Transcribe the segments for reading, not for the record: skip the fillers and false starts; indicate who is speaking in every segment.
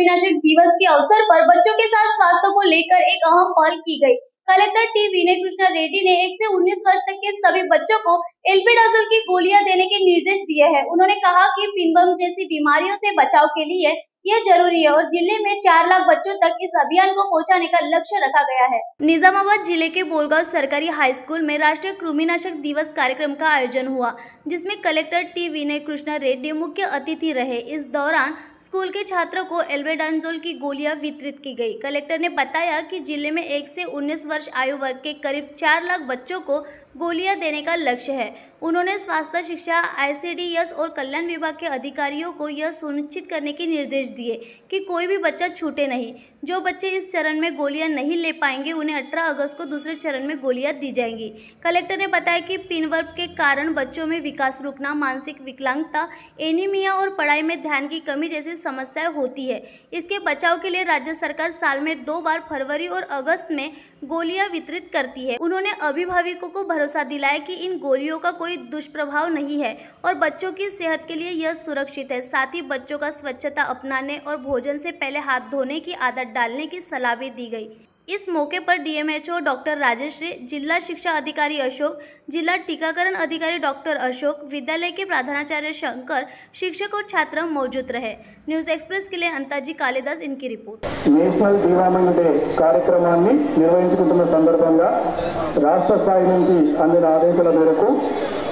Speaker 1: कृमिनाशक दिवस के अवसर पर बच्चों के साथ स्वास्थ्य को लेकर एक अहम पहल की गई। कलेक्टर टी विनय कृष्णा रेड्डी ने 1 से 19 वर्ष तक के सभी बच्चों को एल्बेंडाजोल की गोलियां देने के निर्देश दिए हैं। उन्होंने कहा कि पिनवर्म जैसी बीमारियों से बचाव के लिए यह जरूरी है और जिले में 4 लाख बच्चों तक इस अभियान को पहुंचाने का लक्ष्य रखा गया है। निजामाबाद जिले के बोरगांव सरकारी हाई स्कूल में राष्ट्रीय कृमिनाशक दिवस कार्यक्रम का आयोजन हुआ, जिसमें कलेक्टर टी विनय कृष्णा रेड्डी मुख्य अतिथि रहे। इस दौरान स्कूल के छात्रों को एल्बेंडाजोल की गोलियां वितरित की गई। कलेक्टर ने बताया कि जिले में 1 से 19 वर्ष आयु वर्ग के करीब 4 लाख बच्चों को गोलियां देने का लक्ष्य है। उन्होंने स्वास्थ्य शिक्षा, ICDS और कल्याण विभाग के अधिकारियों को यह सुनिश्चित करने के निर्देश दिए कि कोई भी बच्चा छूटे नहीं। जो बच्चे इस चरण में गोलियां नहीं ले पाएंगे उन्हें 18 अगस्त को दूसरे चरण में गोलियां दी जाएंगी। कलेक्टर ने बताया कि पिनवर्म के कारण बच्चों में विकास रुकना, मानसिक विकलांगता, एनीमिया और पढ़ाई में ध्यान की कमी जैसी समस्याएं होती है। इसके बचाव के लिए राज्य सरकार साल में 2 बार फरवरी और अगस्त में गोलियां वितरित करती है। उन्होंने अभिभावकों को भरोसा दिलाया कि इन गोलियों का कोई दुष्प्रभाव नहीं है और बच्चों की सेहत के लिए यह सुरक्षित है। साथ ही बच्चों का स्वच्छता अपनाने और भोजन से पहले हाथ धोने की आदत डालने की सलाह भी दी गई। इस मौके पर DMHO डॉक्टर राजेश्री, जिला शिक्षा अधिकारी अशोक, जिला टीकाकरण अधिकारी डॉक्टर अशोक, विद्यालय के प्रधानाचार्य शंकर, शिक्षक और छात्र मौजूद रहे। न्यूज एक्सप्रेस के लिए अंताजी कालिदास इनकी रिपोर्ट।
Speaker 2: నేషనల్ డివార్మింగ్ డే కార్యక్రమాన్ని నిర్వహించుకుంటున్న సందర్భంగా రాష్ట్ర స్థాయి నుంచి అందిన ఆదేశాల మేరకు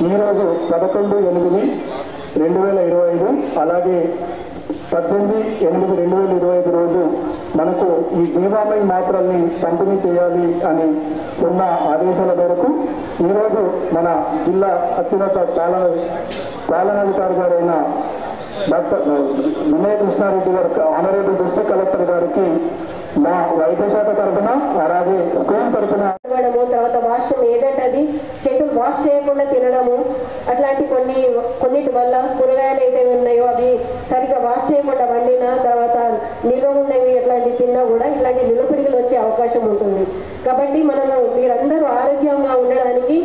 Speaker 2: ఈ రోజు 11/8/2025 అలాగే 18/8/2025 రోజు మనకు ఈ డివార్మింగ్ మాత్రల్ని పంపిణీ చేయాలి అని ఉన్న ఆదేశాల మేరకు ఈరోజు మన జిల్లా అత్యున్నత పాలనాధికారి గారైన డాక్టర్ వినయ్ కృష్ణారెడ్డి గారు, ఆనరేబుల్ డిస్ట్రిక్ట్ కలెక్టర్ గారికి మా వైద్య శాఖ తరఫున అలాగే స్కూల్ తరఫున
Speaker 3: తర్వాత వాష్రూమ్ ఏదంటే అది చేతులు వాష్ చేయకుండా తినడము, అట్లాంటి కొన్నిటి వల్ల కూరగాయలు ఏదైతే ఉన్నాయో అవి సరిగా వాష్ చేయకుండా వండిన తర్వాత నిల్వ ఉన్నవి అట్లాంటివి తిన్నా కూడా ఇలాంటి నిలపిడికలు వచ్చే అవకాశం ఉంటుంది. కాబట్టి మనము మీరందరూ ఆరోగ్యంగా ఉండడానికి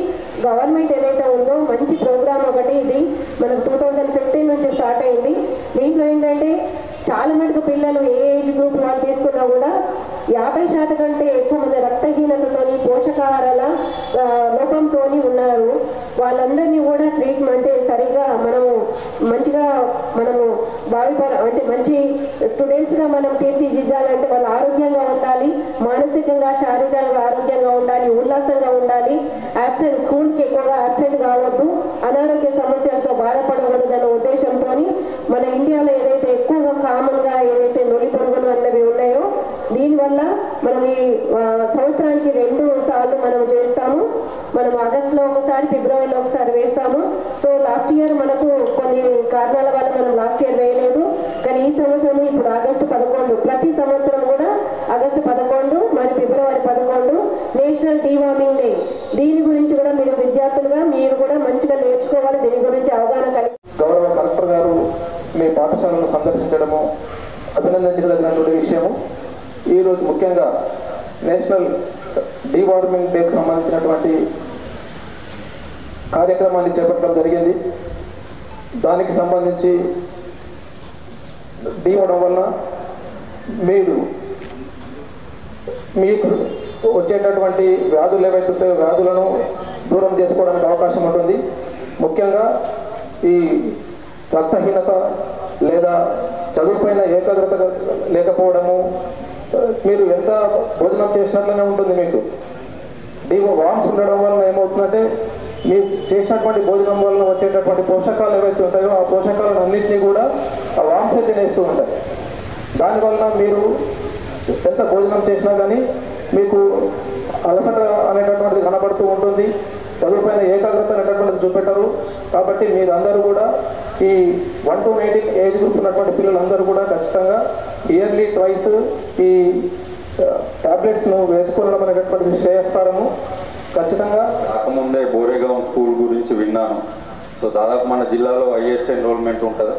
Speaker 3: గవర్నమెంట్ ఏదైతే ఉందో మంచి ప్రోగ్రామ్ ఒకటి ఇది మనకు 2015 నుంచి స్టార్ట్ అయింది. దీంట్లో ఏంటంటే చాలా మటుకు పిల్లలు ఏ ఏజ్ గ్రూప్ వాళ్ళు తీసుకున్నా కూడా 50% కంటే ఎక్కువ మంది రక్తహీనతతోని, పోషకాహారాల లోపంతోని ఉన్నారు. వాళ్ళందరినీ కూడా ట్రీట్మెంట్ సరిగ్గా మనము అంటే మంచి స్టూడెంట్స్గా మనం తీర్చిదిద్దాలంటే వాళ్ళు ఆరోగ్యంగా ఉండాలి, మానసికంగా శారీరకంగా ఆరోగ్యంగా ఉండాలి, ఉల్లాసంగా ఉండాలి, స్కూల్కి ఎక్కువగా అబ్సెంట్ కావద్దు, అనారోగ్య సమస్యలతో బాధపడకూడదన్న ఉద్దేశంతో మన ఇండియాలో ఏదైతే ఎక్కువగా కామన్గా ఏదైతే నొలి పురుగులు అన్నవి ఉన్నాయో దీనివల్ల మనం ఈ సంవత్సరానికి 2 సార్లు మనం చేస్తాము. మనం ఆగస్టులో ఒకసారి, ఫిబ్రవరిలో ఒకసారి వేస్తాము. సో లాస్ట్ ఇయర్ మనకు కొన్ని కారణాల వల్ల మనం లాస్ట్ ఇయర్ వేయలేదు, కానీ ఈ సంవత్సరం ఇప్పుడు ఆగస్టు 11, ప్రతి సంవత్సరం కూడా ఆగస్టు 11 మరి ఫిబ్రవరి 11 నేషనల్ డివార్మింగ్ డే. దీని గురించి కూడా మీరు విద్యార్థులుగా మీరు కూడా మంచిగా నేర్చుకోవాలి, దీని గురించి అవగాహన కలిగి.
Speaker 2: గౌరవ కలెక్టర్ గారు మీ పాఠశాలను సందర్శించడము అభినందించదగినటువంటి విషయము. ఈరోజు ముఖ్యంగా నేషనల్ డివార్మింగ్ డేకి సంబంధించినటువంటి కార్యక్రమాన్ని చేపట్టడం జరిగింది. దానికి సంబంధించి డివడం వల్ల మీకు వచ్చేటటువంటి వ్యాధులు ఏవైతే ఉంటాయో వ్యాధులను దూరం చేసుకోవడానికి అవకాశం ఉంటుంది. ముఖ్యంగా ఈ రక్తహీనత లేదా చదువుపైన ఏకాగ్రత లేకపోవడము, మీరు ఎంత భోజనం చేసినట్లనే ఉంటుంది. మీకు వామ్స్ ఉండడం వల్ల ఏమవుతుందంటే మీరు చేసినటువంటి భోజనం వల్ల వచ్చేటటువంటి పోషకాలు ఏవైతే ఉంటాయో ఆ పోషకాలను అన్నింటినీ కూడా ఆ వామ్సే తినేస్తూ ఉంటాయి. దానివల్ల మీరు ఎంత భోజనం చేసినా కానీ మీకు అలసట అనేటటువంటిది కనబడుతూ ఉంటుంది, చదువుపైన ఏకాగ్రత అనేటటువంటిది చూపెట్టరు. కాబట్టి మీరందరూ కూడా ఈ 1 to 18 ఏజ్ గ్రూప్ ఉన్నటువంటి పిల్లలందరూ కూడా ఖచ్చితంగా ఇయర్లీ ట్వైస్ ఈ టాబ్లెట్స్ను వేసుకోవడం అనేటటువంటిది శ్రేయస్కరము. ఖచ్చితంగా
Speaker 4: రాకముందే బోరేగాం స్కూల్ గురించి విన్నాను. సో దాదాపు మన జిల్లాలో హైయెస్ట్ ఎన్రోల్మెంట్ ఉంటుంది,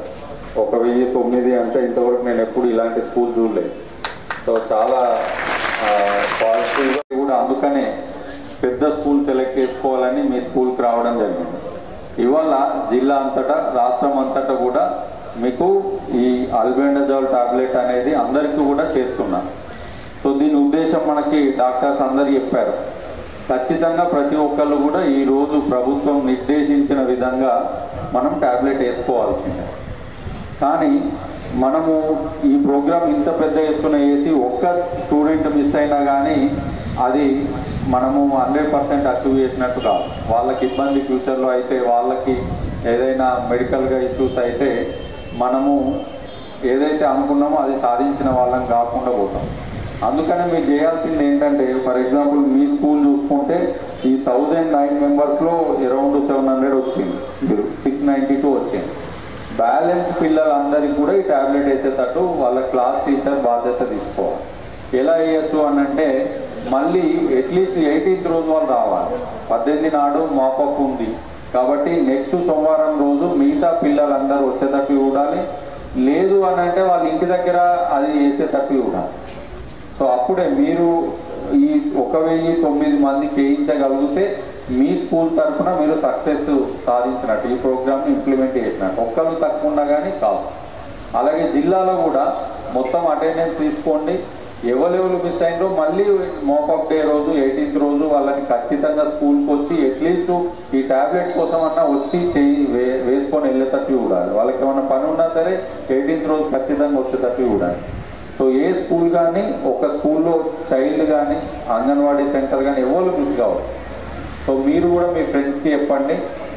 Speaker 4: 1009 అంటే ఇంతవరకు నేను ఎప్పుడు ఇలాంటి స్కూల్ చూడలేదు. సో చాలా పాజిటివ్గా కూడా అందుకనే పెద్ద స్కూల్ సెలెక్ట్ చేసుకోవాలని మీ స్కూల్కి రావడం జరిగింది. ఇవాళ జిల్లా అంతటా, రాష్ట్రం అంతటా కూడా మీకు ఈ ఆల్బెండజోల్ టాబ్లెట్ అనేది అందరికీ కూడా చేస్తున్నాను. సో దీని ఉద్దేశం మనకి డాక్టర్స్ అందరు చెప్పారు, ఖచ్చితంగా ప్రతి ఒక్కళ్ళు కూడా ఈరోజు ప్రభుత్వం నిర్దేశించిన విధంగా మనం టాబ్లెట్ వేసుకోవాల్సిందే. కానీ మనము ఈ ప్రోగ్రామ్ ఇంత పెద్ద ఎత్తున వేసి ఒక్క స్టూడెంట్ మిస్ అయినా కానీ అది మనము 100% అచీవ్ చేసినట్టు కాదు. వాళ్ళకి ఇబ్బంది ఫ్యూచర్లో అయితే, వాళ్ళకి ఏదైనా మెడికల్గా ఇష్యూస్ అయితే మనము ఏదైతే అనుకున్నామో అది సాధించిన వాళ్ళం కాకుండా పోతాం. అందుకనే మీరు చేయాల్సింది ఏంటంటే, ఫర్ ఎగ్జాంపుల్ మీ స్కూల్ చూసుకుంటే ఈ 1009 మెంబర్స్లో అరౌండ్ 700 వచ్చింది, మీరు 692 వచ్చింది. బ్యాలెన్స్ పిల్లలందరికీ కూడా ఈ టాబ్లెట్ వేసేటట్టు వాళ్ళ క్లాస్ టీచర్ బాధ్యత తీసుకోవాలి. ఎలా వేయచ్చు అని అంటే, మళ్ళీ అట్లీస్ట్ 18th రోజు వాళ్ళు రావాలి. 18 నాడు మాపప్ ఉంది కాబట్టి నెక్స్ట్ సోమవారం రోజు మిగతా పిల్లలందరూ వచ్చేటట్టు చూడాలి. లేదు అని అంటే వాళ్ళ ఇంటి దగ్గర అది వేసేటట్టు చూడాలి. సో అప్పుడే మీరు ఈ 1009 మందికి వేయించగలిగితే మీ స్కూల్ తరఫున మీరు సక్సెస్ సాధించినట్టు, ఈ ప్రోగ్రామ్ని ఇంప్లిమెంట్ చేసినట్టు. ఒక్కరు తక్కువ కానీ కాదు. అలాగే జిల్లాలో కూడా మొత్తం అటెండెన్స్ తీసుకోండి. ఎవరెవరు మిస్ అయిందో మళ్ళీ మోకప్ డే రోజు 18th రోజు వాళ్ళని ఖచ్చితంగా స్కూల్కి వచ్చి అట్లీస్ట్ ఈ టాబ్లెట్ కోసం అన్నా వచ్చి వేసుకొని వెళ్ళేటట్టు చూడాలి. వాళ్ళకి ఏమైనా పని ఉన్నా సరే 18th రోజు ఖచ్చితంగా వచ్చేటట్టు చూడాలి. సో ఏ స్కూల్ కానీ, ఒక స్కూల్లో చైల్డ్ కానీ, అంగన్వాడీ సెంటర్ కానీ ఎవరు మిస్ కావాలి. సో మీరు కూడా మీ ఫ్రెండ్స్కి చెప్పండి.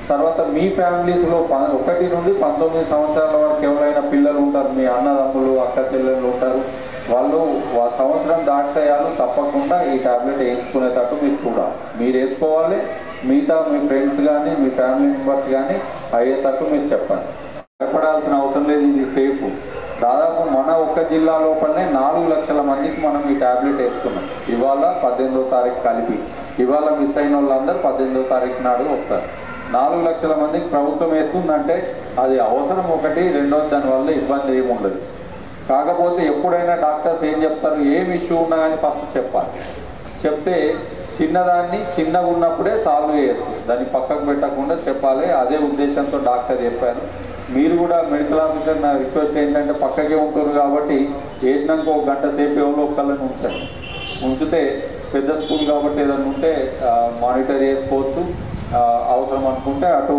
Speaker 4: తర్వాత మీ ఫ్యామిలీస్లో 1 నుండి 19 సంవత్సరాల వరకు ఎవరైనా పిల్లలు ఉంటారు, మీ అన్నదమ్ములు అక్క చెల్లెళ్ళు ఉంటారు, వాళ్ళు సంవత్సరం దాటాయాలు తప్పకుండా ఈ టాబ్లెట్ వేయించుకునేటట్టు మీరు చూడాలి. మీరు వేసుకోవాలి, మిగతా మీ ఫ్రెండ్స్ కానీ మీ ఫ్యామిలీ మెంబర్స్ కానీ అయ్యేటట్టు మీరు చెప్పండి. భయపడాల్సిన అవసరం లేదు, ఇది సేఫ్. దాదాపు మన ఒక్క జిల్లా లోపలనే 4 లక్షల మందికి మనం ఈ టాబ్లెట్ వేసుకున్నాం. ఇవాళ 18వ తారీఖు కలిపి, ఇవాళ మిస్ అయిన వాళ్ళందరూ 18వ తారీఖు నాడు వస్తారు. 4 లక్షల మందికి ప్రభుత్వం వేస్తుందంటే అది అవసరం ఒకటి, రెండోది దానివల్ల ఇబ్బంది ఏమి ఉండదు. కాకపోతే ఎప్పుడైనా డాక్టర్స్ ఏం చెప్తారు, ఏం ఇష్యూ ఉన్నా కానీ ఫస్ట్ చెప్పాలి. చెప్తే చిన్నదాన్ని చిన్నగా ఉన్నప్పుడే సాల్వ్ చేయొచ్చు, దాన్ని పక్కకు పెట్టకుండా చెప్పాలి. అదే ఉద్దేశంతో డాక్టర్ చెప్పారు. మీరు కూడా మెడికల్ ఆఫీసర్ నా రిక్వెస్ట్ ఏంటంటే, పక్కకే ఉంటారు కాబట్టి వేసినాక 1 గంట సేపు ఎవరో ఒక్కళ్ళని ఉంచండి. ఉంచితే పెద్ద స్కూల్ కాబట్టి ఏదైనా ఉంటే మానిటర్ చేసుకోవచ్చు. అవసరం అనుకుంటే అటు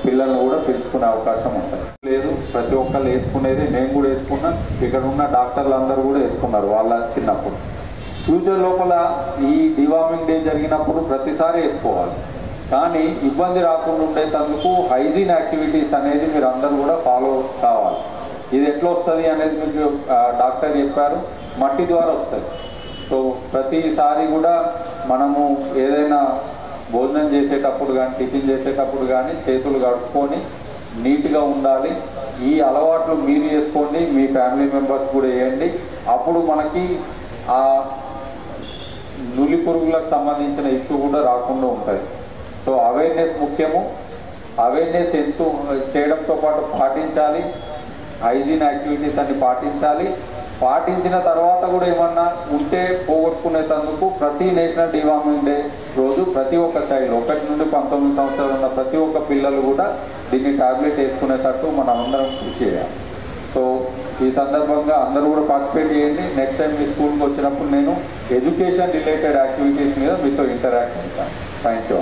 Speaker 4: పిల్లల్ని కూడా పిలుచుకునే అవకాశం ఉంటుంది. లేదు, ప్రతి ఒక్కళ్ళు వేసుకునేది, నేను కూడా వేసుకున్నా, ఇక్కడ ఉన్న డాక్టర్లు అందరూ కూడా వేసుకున్నారు వాళ్ళ చిన్నప్పుడు. ఫ్యూచర్ లోపల ఈ డివార్మింగ్ డే జరిగినప్పుడు ప్రతిసారి వేసుకోవాలి. కానీ ఇబ్బంది రాకుండా ఉండేందుకు హైజీన్ యాక్టివిటీస్ అనేది మీరు అందరూ కూడా ఫాలో కావాలి. ఇది ఎట్లా వస్తుంది అనేది మీకు డాక్టర్ చెప్పారు, మట్టి ద్వారా వస్తుంది. సో ప్రతిసారి కూడా మనము ఏదైనా భోజనం చేసేటప్పుడు కానీ, టిఫిన్ చేసేటప్పుడు కానీ చేతులు కడుక్కొని నీట్గా ఉండాలి. ఈ అలవాట్లు మీరు చేసుకోండి, మీ ఫ్యామిలీ మెంబర్స్ కూడా వేయండి. అప్పుడు మనకి ఆ నులి పురుగులకు సంబంధించిన ఇష్యూ కూడా రాకుండా ఉంటుంది. సో అవేర్నెస్ ముఖ్యము. అవేర్నెస్ ఎంతో చేయడంతో పాటు పాటించాలి, హైజీన్ యాక్టివిటీస్ అన్ని పాటించాలి. పాటించిన తర్వాత కూడా ఏమన్నా ఉంటే పోగొట్టుకునేందుకు ప్రతి నేషనల్ డివార్మింగ్ డే రోజు ప్రతి ఒక్క చైల్డ్ 1 నుండి 19 సంవత్సరాలు ఉన్న ప్రతి ఒక్క పిల్లలు కూడా దీన్ని టాబ్లెట్ వేసుకునేటట్టు మనం అందరం కృషి చేయాలి. సో ఈ సందర్భంగా అందరూ కూడా పార్టిసిపేట్ చేయండి. నెక్స్ట్ టైం మీ స్కూల్కి వచ్చినప్పుడు నేను ఎడ్యుకేషన్ రిలేటెడ్ యాక్టివిటీస్ మీద మీతో ఇంటరాక్ట్ అవుతాను. Thank you.